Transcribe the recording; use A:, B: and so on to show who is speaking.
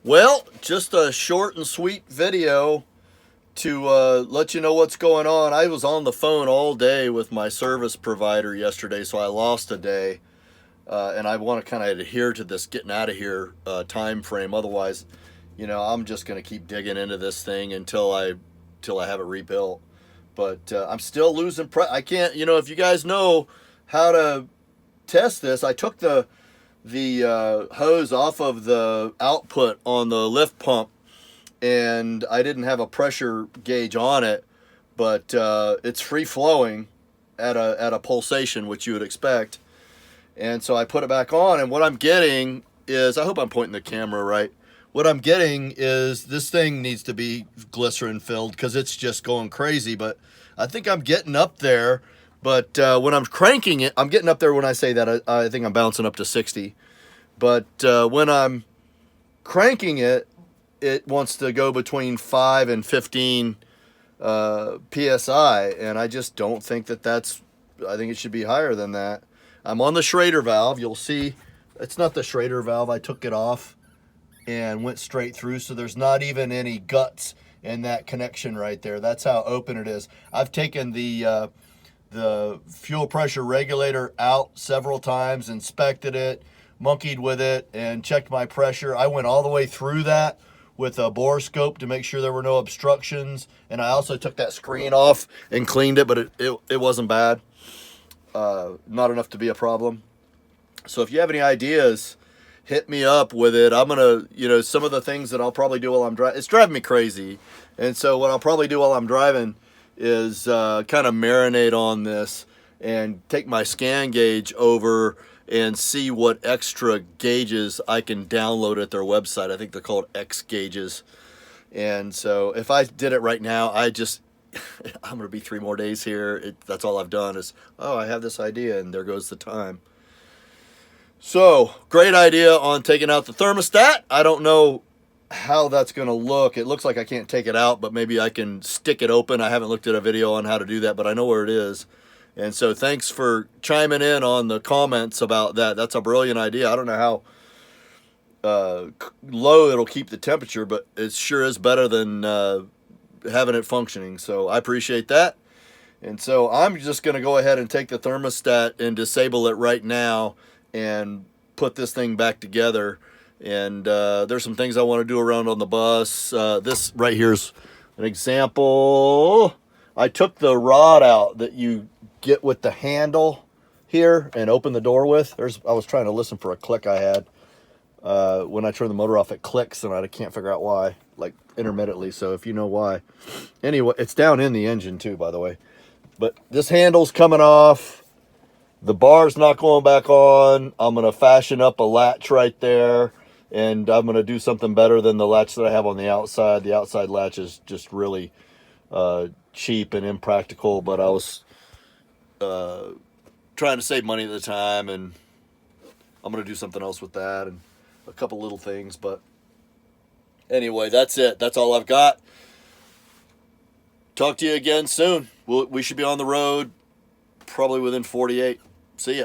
A: Well, just a short and sweet video to let you know what's going on. I was on the phone all day with my service provider yesterday, so I lost a day. And I want to kind of adhere to this getting out of here time frame. Otherwise, I'm just going to keep digging into this thing until I have it rebuilt. But I'm still losing. I can't. If you guys know how to test this, I took the hose off of the output on the lift pump, and I didn't have a pressure gauge on it, but it's free flowing at a pulsation, which you would expect. And so I put it back on, and what I'm getting is, I hope I'm pointing the camera right. What I'm getting is this thing needs to be glycerin filled because it's just going crazy, but I think I'm getting up there. But when I'm cranking it, I'm getting up there. When I say that, I think I'm bouncing up to 60. But when I'm cranking it, it wants to go between 5 and 15 PSI. And I just don't think that's, I think it should be higher than that. I'm on the Schrader valve. You'll see it's not the Schrader valve. I took it off and went straight through. So there's not even any guts in that connection right there. That's how open it is. I've taken the fuel pressure regulator out several times, inspected it, monkeyed with it, and checked my pressure. I went all the way through that with a bore scope to make sure there were no obstructions. And I also took that screen off and cleaned it, but it wasn't bad. Not enough to be a problem. So if you have any ideas, hit me up with it. I'm going to, some of the things that I'll probably do while I'm driving, it's driving me crazy. And so what I'll probably do while I'm driving is kind of marinate on this and take my Scangauge over and see what extra gauges I can download at their website. I think they're called X gauges. And so if I did it right now, I'm going to be 3 more days here. That's all I've done is, I have this idea, and there goes the time. So, great idea on taking out the thermostat. I don't know how that's going to look. It looks like I can't take it out, but maybe I can stick it open. I haven't looked at a video on how to do that, but I know where it is. And so thanks for chiming in on the comments about that. That's a brilliant idea. I don't know how low it'll keep the temperature, but it sure is better than having it functioning. So I appreciate that. And so I'm just going to go ahead and take the thermostat and disable it right now and put this thing back together. And there's some things I want to do around on the bus. This right here is an example. I took the rod out that you get with the handle here and open the door with. I was trying to listen for a click I had. When I turn the motor off, it clicks, and I can't figure out why, like intermittently. So if you know why. Anyway, it's down in the engine too, by the way. But this handle's coming off. The bar's not going back on. I'm going to fashion up a latch right there, and I'm going to do something better than the latch that I have on the outside. The outside latch is just really cheap and impractical, but I was trying to save money at the time, and I'm going to do something else with that and a couple little things. But anyway, that's it. That's all I've got. Talk to you again soon. We should be on the road probably within 48. See ya.